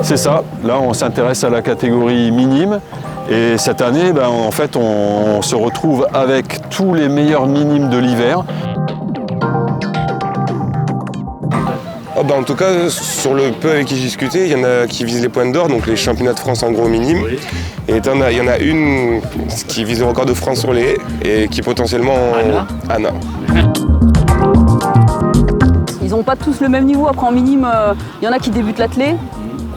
C'est ça, là on s'intéresse à la catégorie minime et cette année en fait on se retrouve avec tous les meilleurs minimes de l'hiver. En tout cas, sur le peu avec qui j'ai discuté, il y en a qui visent les points d'or, donc les championnats de France en gros minimes. Oui. Et il y en a une qui vise le record de France sur les haies et qui potentiellement Anna. Ils n'ont pas tous le même niveau. Après en minime, il y en a qui débutent l'athlé,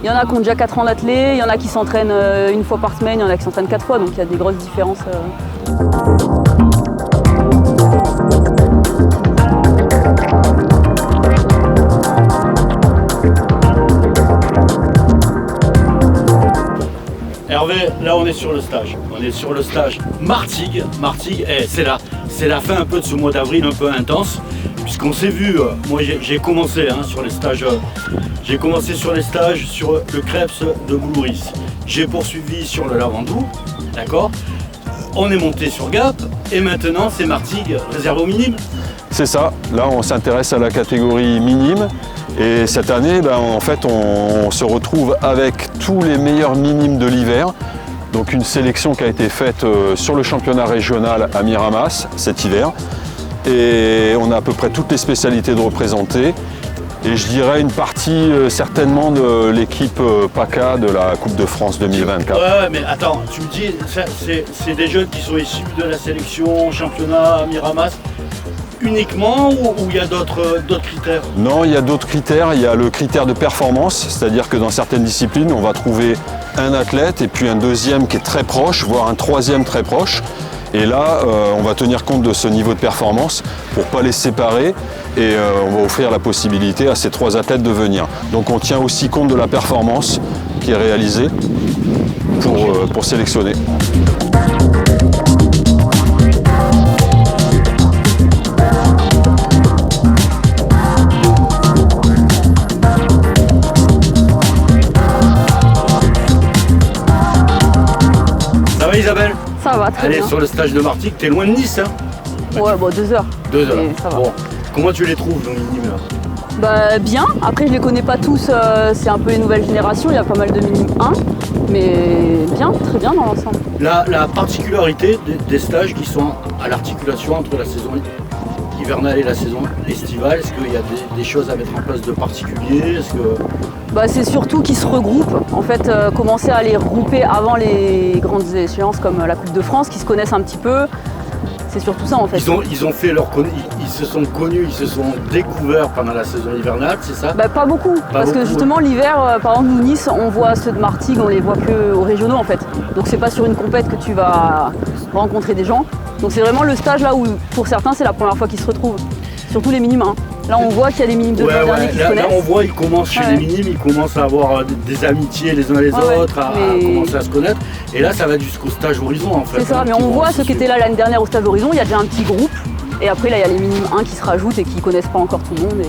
il y en a qui ont déjà 4 ans d'athlé, il y en a qui s'entraînent une fois par semaine, il y en a qui s'entraînent 4 fois, donc il y a des grosses différences. Hervé, là on est sur le stage. On est sur le stage Martigues. Martigues, c'est la fin un peu de ce mois d'avril un peu intense. Puisqu'on s'est vu, moi j'ai commencé sur les stages. J'ai commencé sur les stages sur le Krebs de Boulouris. J'ai poursuivi sur le Lavandou, d'accord. On est monté sur Gap et maintenant c'est Martigues réservé aux minimes. C'est ça, là on s'intéresse à la catégorie minime. Et cette année, en fait, on se retrouve avec tous les meilleurs minimes de l'hiver. Donc une sélection qui a été faite sur le championnat régional à Miramas cet hiver. Et on a à peu près toutes les spécialités de représentées. Et je dirais une partie certainement de l'équipe PACA de la Coupe de France 2024. Ouais, mais attends, tu me dis, c'est des jeunes qui sont issus de la sélection championnat à Miramas uniquement ou il y a d'autres critères? Non, il y a d'autres critères. Il y a le critère de performance, c'est-à-dire que dans certaines disciplines, on va trouver un athlète et puis un deuxième qui est très proche, voire un troisième très proche. Et là, on va tenir compte de ce niveau de performance pour ne pas les séparer et on va offrir la possibilité à ces 3 athlètes de venir. Donc on tient aussi compte de la performance qui est réalisée pour sélectionner. Ça va Isabelle? Ça va, très bien. Allez, sur le stage de Martigues, t'es loin de Nice, hein? Ouais, 2 heures. 2 heures. Ça va. Bon, comment tu les trouves, nos minimes là? Bien, après je les connais pas tous, c'est un peu les nouvelles générations, il y a pas mal de minimes 1, mais bien, très bien dans l'ensemble. La particularité des stages qui sont à l'articulation entre la saison hivernale et la saison estivale, est-ce qu'il y a des choses à mettre en place de particulier? C'est surtout qu'ils se regroupent, en fait, commencer à les regrouper avant les grandes échéances comme la Coupe de France, qui se connaissent un petit peu. C'est surtout ça en fait. Ils ont fait ils se sont connus, ils se sont découverts pendant la saison hivernale, c'est ça? Pas beaucoup, parce que justement l'hiver, par exemple nous Nice, on voit ceux de Martigues, on les voit que aux régionaux en fait. Donc c'est pas sur une compète que tu vas rencontrer des gens. Donc c'est vraiment le stage là où pour certains c'est la première fois qu'ils se retrouvent. Surtout les minimes. Là on voit qu'il y a des minimes de l'an dernier qui se connaissent. Là on voit ils commencent chez les minimes, ils commencent à avoir des amitiés les uns les autres, à commencer à se connaître. Et là ça va jusqu'au stage horizon en fait. C'est ça, mais on voit ceux qui étaient là l'année dernière au stage horizon, il y a déjà un petit groupe. Et après là il y a les minimes 1 qui se rajoutent et qui connaissent pas encore tout le monde.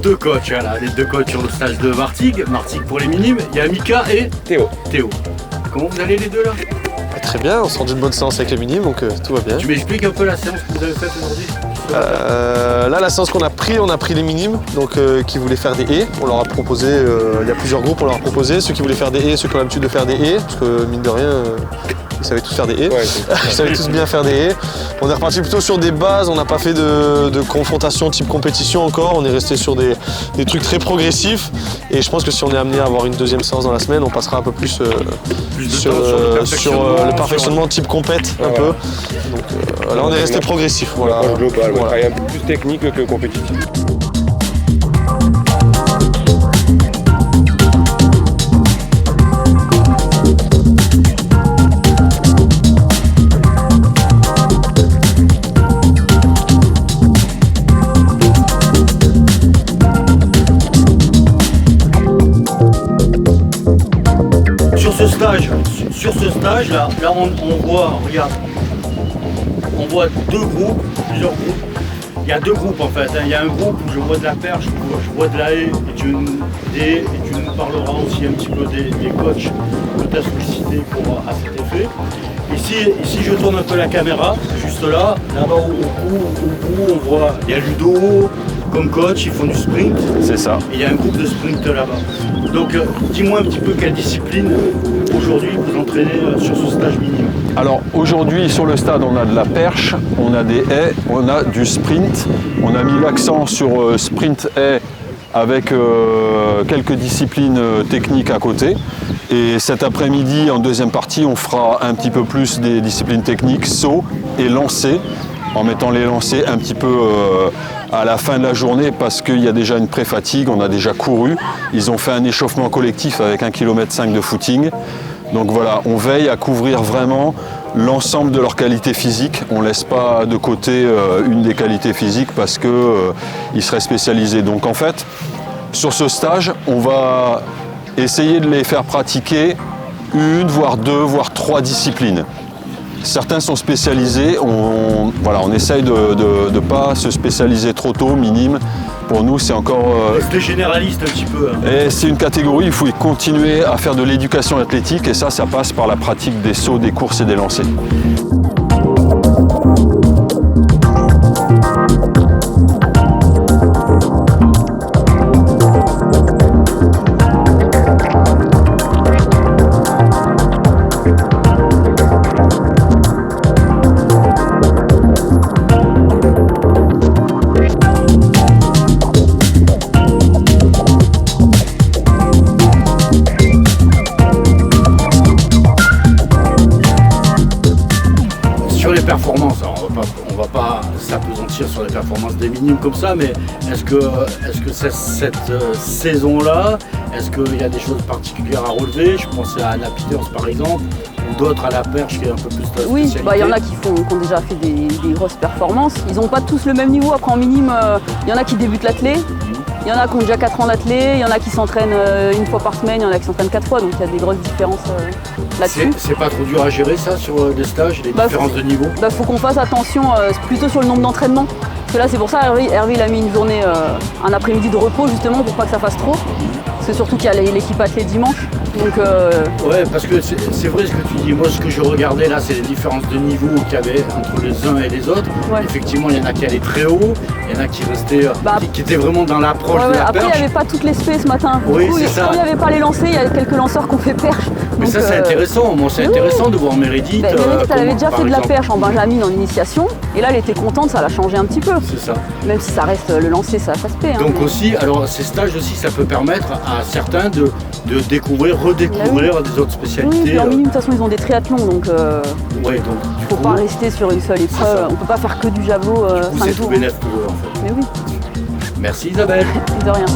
Deux coachs, voilà, les 2 coachs sur le stage de Martigues pour les minimes, il y a Mika et Théo. Comment vous allez les deux là? Très bien, on sort d'une bonne séance avec les minimes, donc tout va bien. Tu m'expliques un peu la séance que vous avez faite aujourd'hui? Là, la séance qu'on a pris les minimes, donc qui voulaient faire des haies. On leur a proposé, il y a plusieurs groupes, on leur a proposé ceux qui voulaient faire des haies, ceux qui ont l'habitude de faire des haies, parce que mine de rien, ils savaient tous faire des haies. Ouais, ils savaient tous bien faire des haies. On est reparti plutôt sur des bases, on n'a pas fait de confrontation type compétition encore, on est resté sur des trucs très progressifs. Et je pense que si on est amené à avoir une deuxième séance dans la semaine, on passera un peu plus sur le perfectionnement type compète un peu. Donc là on est resté progressif. Voilà. Global, voilà. Un peu plus technique que compétitif. là on voit, regarde, on voit plusieurs groupes. Il y a deux groupes en fait. Il y a un groupe où je vois de la perche, je vois de la haie, et tu nous parleras aussi un petit peu des coachs peut-être sollicités à cet effet. Ici, je tourne un peu la caméra, juste là-bas au bout, on voit, il y a Ludo comme coach, ils font du sprint. C'est ça. Et il y a un groupe de sprint là-bas. Donc dis-moi un petit peu quelle discipline aujourd'hui vous entraînez sur ce stage minime. Alors aujourd'hui sur le stade on a de la perche, on a des haies, on a du sprint. On a mis l'accent sur sprint haies avec quelques disciplines techniques à côté. Et cet après-midi en deuxième partie on fera un petit peu plus des disciplines techniques, saut et lancer, en mettant les lancers un petit peu à la fin de la journée parce qu'il y a déjà une pré-fatigue, on a déjà couru. Ils ont fait un échauffement collectif avec 1,5 km de footing. Donc voilà, on veille à couvrir vraiment l'ensemble de leur qualité physique. On ne laisse pas de côté une des qualités physiques parce qu'ils seraient spécialisés. Donc en fait, sur ce stage, on va essayer de les faire pratiquer une, voire deux, voire trois disciplines. Certains sont spécialisés, on essaye de ne pas se spécialiser trop tôt, minime. Pour nous, c'est encore... Rester généraliste un petit peu. Hein. Et c'est une catégorie, il faut continuer à faire de l'éducation athlétique et ça passe par la pratique des sauts, des courses et des lancers. Performances, alors on va pas s'apesantir sur les performances des minimes comme ça, mais est-ce que cette saison-là, est-ce qu'il y a des choses particulières à relever? Je pensais à Anna Peters par exemple, ou d'autres à la perche qui est un peu plus ta spécialité. Oui, il y en a qui ont déjà fait des grosses performances. Ils n'ont pas tous le même niveau. Après en minime, il y en a qui débutent l'athlé. Il y en a qui ont déjà 4 ans d'athlé, il y en a qui s'entraînent une fois par semaine, il y en a qui s'entraînent 4 fois, donc il y a des grosses différences là-dessus. C'est pas trop dur à gérer ça sur des stages, les différences de niveau? Faut qu'on fasse attention plutôt sur le nombre d'entraînements. Parce que là c'est pour ça Hervé il a mis une journée, un après-midi de repos justement pour pas que ça fasse trop. C'est surtout qu'il y a l'équipe athlée dimanche. Donc, ouais, parce que c'est vrai ce que tu dis. Moi, ce que je regardais là, c'est les différences de niveau qu'il y avait entre les uns et les autres. Ouais. Effectivement, il y en a qui allaient très haut, il y en a qui restaient, qui étaient vraiment dans l'approche de la après, perche. Après, il n'y avait pas toutes les spé ce matin. Oui, du coup, comme il n'y avait pas les lancers, il y a quelques lanceurs qui ont fait perche. Mais donc, ça, c'est intéressant. Moi, c'est intéressant de voir Meredith. Meredith, elle avait déjà fait de la perche en Benjamin en initiation. Et là, elle était contente, ça l'a changé un petit peu. C'est ça. Même si ça reste le lancer, ça se paie. Donc aussi, alors ces stages aussi, ça peut permettre à certains de découvrir, redécouvrir des autres spécialités. Oui, en minime, de toute façon, ils ont des triathlons, donc ouais, donc il ne faut pas rester sur une seule épreuve. On ne peut pas faire que du javelot 5 c'est jours. tout bénéf pour eux, en fait. Mais oui. Merci Isabelle. De rien.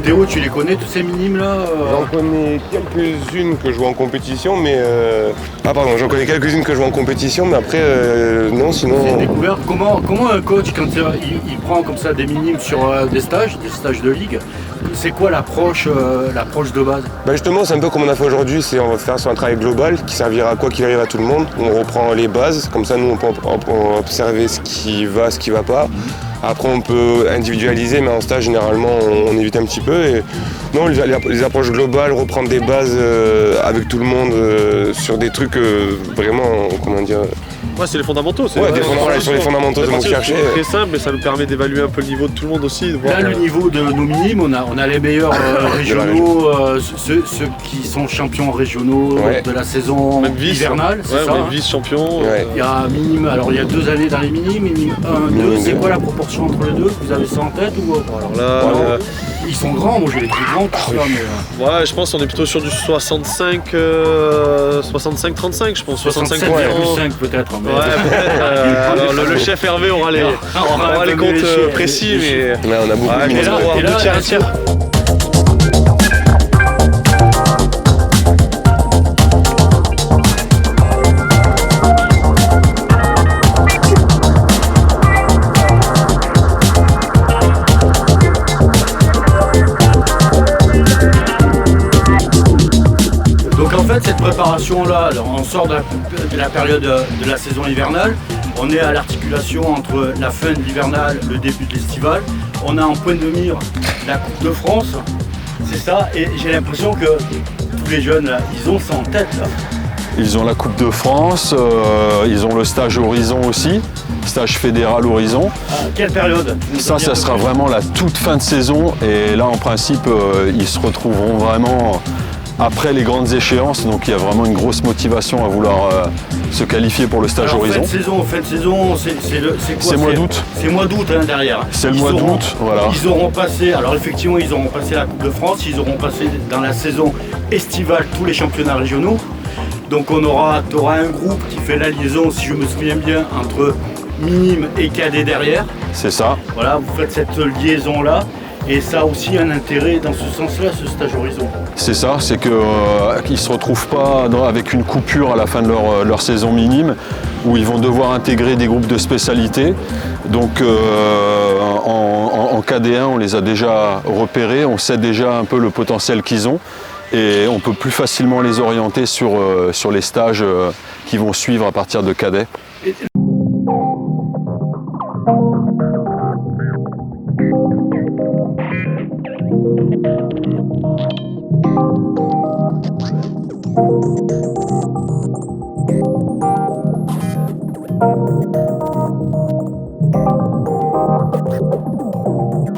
Théo, tu les connais tous ces minimes là J'en connais quelques-unes que je vois en compétition, mais j'en connais quelques-unes que je vois en compétition, mais après non, sinon. Découvert. Comment un coach quand il prend comme ça des minimes sur des stages de ligue, c'est quoi l'approche de base? Justement, c'est un peu comme on a fait aujourd'hui, on va faire sur un travail global qui servira à quoi qu'il arrive à tout le monde. On reprend les bases, comme ça nous on peut observer ce qui va pas. Après on peut individualiser, mais en stage généralement on évite un petit peu. Et non, les approches globales, reprendre des bases avec tout le monde sur des trucs vraiment, comment dire. Ouais, c'est les fondamentaux. Sur les fondamentaux de mon chercher. C'est très simple, mais ça nous permet d'évaluer un peu le niveau de tout le monde aussi. Là, le niveau de nos minimes, on a les meilleurs régionaux, ceux qui sont champions régionaux de la saison hivernale, c'est ça, vice-champion. Il y a minime, alors il y a 2 années dans les minimes, minime 1, 2, c'est quoi la proportion entre les deux? Vous avez ça en tête ou alors là, ils sont grands, moi j'ai les plus grands, tout ça, mais... Ouais, je pense qu'on est plutôt sur du 65-35, je pense. 65 plus 5 peut-être. Alors le chef Hervé aura les comptes précis, mais on a beaucoup de minutes. Et là, préparation là, on sort de la période de la saison hivernale. On est à l'articulation entre la fin de l'hivernale, le début de l'estival. On a en point de mire la Coupe de France, c'est ça. Et j'ai l'impression que tous les jeunes, là, ils ont ça en tête. Là. Ils ont la Coupe de France, ils ont le stage Horizon aussi, stage fédéral Horizon. Quelle période? Ça sera vraiment la toute fin de saison. Et là, en principe, ils se retrouveront vraiment après les grandes échéances. Donc il y a vraiment une grosse motivation à vouloir se qualifier pour le stage Alors, Horizon. Fin de saison, c'est quoi? C'est mois d'août. C'est mois d'août hein, derrière. C'est le mois d'août, voilà. Ils auront passé, alors effectivement, ils auront passé la Coupe de France, ils auront passé dans la saison estivale tous les championnats régionaux. Donc tu auras un groupe qui fait la liaison, si je me souviens bien, entre minime et cadet derrière. C'est ça. Voilà, vous faites cette liaison-là. Et ça a aussi un intérêt dans ce sens-là, ce stage Horizon. C'est ça, c'est qu'ils ne se retrouvent pas avec une coupure à la fin de leur saison minime, où ils vont devoir intégrer des groupes de spécialité. Donc en KD1, on les a déjà repérés, on sait déjà un peu le potentiel qu'ils ont. Et on peut plus facilement les orienter sur les stages qui vont suivre à partir de cadet.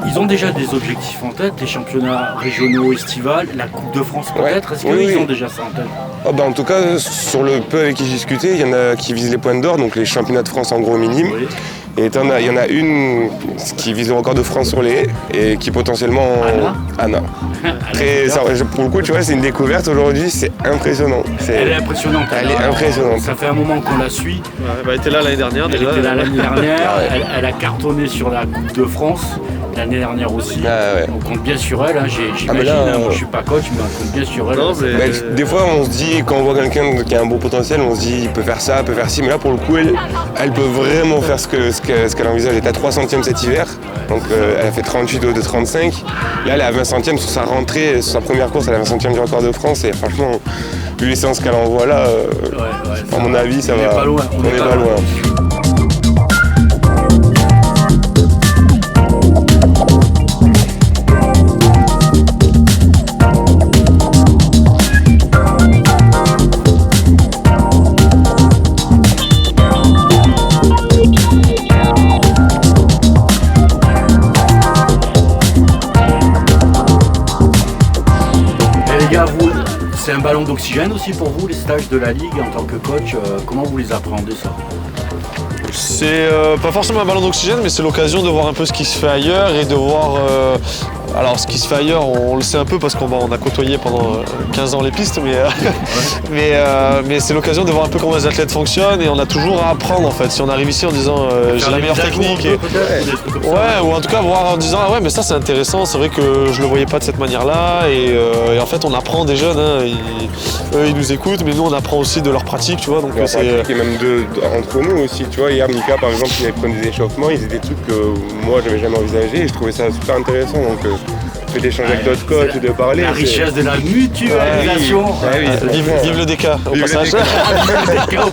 Ils ont déjà des objectifs en tête, les championnats régionaux estivales, la Coupe de France peut-être. Est-ce qu'ils ont déjà ça en tête? En tout cas, sur le peu avec qui j'ai discuté, il y en a qui visent les points d'or, donc les championnats de France en gros minime. Oui. Et il y en a une qui vise le record de France sur les haies et qui potentiellement... Anna. Pour le coup, tu vois, c'est une découverte aujourd'hui, c'est impressionnant. Elle est impressionnante. Elle est impressionnante. Ça fait un moment qu'on la suit. Elle était là l'année dernière déjà. Elle était là l'année dernière, elle a cartonné sur la Coupe de France. L'année dernière aussi. On compte bien sur elle, hein. J'imagine. Moi je suis pas coach, mais on compte bien sur elle. Non, mais... des fois on se dit, quand on voit quelqu'un qui a un beau potentiel, on se dit il peut faire ça, il peut faire ci, mais là pour le coup elle peut vraiment faire ce qu'elle envisage. Elle est à 3 centièmes cet hiver, donc elle a fait 38 de 35. Là elle est à 20 centièmes sur sa rentrée, sur sa première course, elle est à 20 centièmes du record de France et franchement, vu les séances qu'elle envoie là, à mon avis ça va. On est pas loin. On est pas loin. C'est un ballon d'oxygène aussi pour vous, les stages de la Ligue en tant que coach. Comment vous les appréhendez ça? C'est pas forcément un ballon d'oxygène, mais c'est l'occasion de voir un peu ce qui se fait ailleurs et de voir... alors ce qui se fait ailleurs, on le sait un peu parce qu'on a côtoyé pendant 15 ans les pistes, mais c'est l'occasion de voir un peu comment les athlètes fonctionnent et on a toujours à apprendre en fait. Si on arrive ici en disant j'ai la meilleure technique, ou en tout cas voir en disant ah ouais mais ça c'est intéressant, c'est vrai que je le voyais pas de cette manière-là et en fait on apprend des jeunes, hein, eux ils nous écoutent, mais nous on apprend aussi de leur pratique, tu vois. Donc c'est et même entre nous aussi, tu vois. Hier Mika par exemple il prenait des échauffements, ils faisaient des trucs que moi j'avais jamais envisagé et je trouvais ça super intéressant. Donc d'échanger avec d'autres coachs, de parler. La richesse de la mutualisation. Vive le DK au passage. Le DK au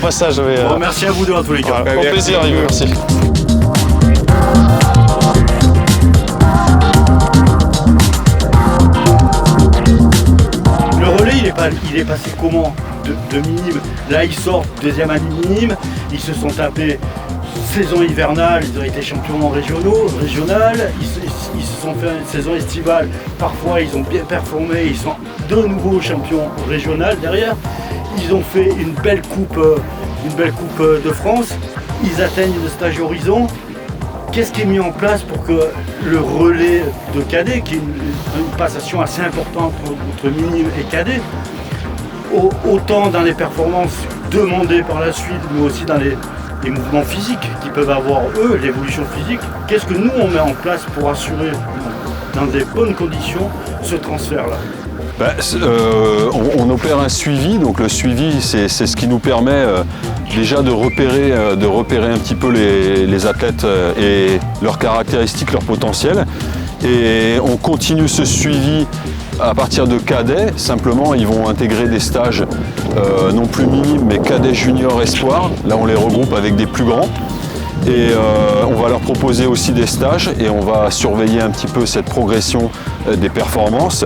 passage. Bon, merci à vous deux en tous les cas. Au plaisir, merci. Le relais, il est passé comment de minime? Là, ils sortent deuxième année minime. Ils se sont tapés saison hivernale, ils ont été champions régional, ils se sont fait une saison estivale, parfois ils ont bien performé, ils sont de nouveau champions régional derrière, ils ont fait une belle coupe de France, ils atteignent le stage Horizon. Qu'est-ce qui est mis en place pour que le relais de cadet, qui est une passation assez importante entre minime et cadet, autant dans les performances demandées par la suite, mais aussi dans les mouvements physiques qu'ils peuvent avoir eux, l'évolution physique, qu'est-ce que nous on met en place pour assurer dans des bonnes conditions ce transfert-là? On opère un suivi, donc le suivi c'est ce qui nous permet déjà de repérer un petit peu les athlètes et leurs caractéristiques, leur potentiel. Et on continue ce suivi À partir de cadets, simplement, ils vont intégrer des stages non plus minimes, mais cadets juniors espoirs. Là, on les regroupe avec des plus grands. Et on va leur proposer aussi des stages et on va surveiller un petit peu cette progression des performances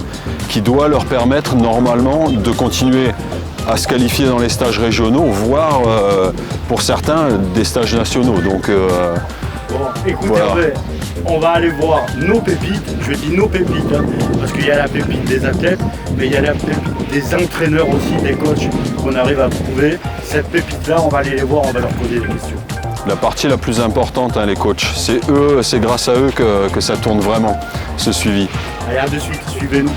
qui doit leur permettre normalement de continuer à se qualifier dans les stages régionaux, voire pour certains des stages nationaux. Donc, bon, écoutez, voilà. Hervé, on va aller voir nos pépites. Je dis nos pépites, hein, parce qu'il y a la pépite des athlètes, mais il y a la pépite des entraîneurs aussi, des coachs qu'on arrive à trouver. Cette pépite-là, on va aller les voir, on va leur poser des questions. la partie la plus importante, hein, les coachs, c'est grâce à eux que ça tourne vraiment, ce suivi. Allez, à de suite, suivez-nous.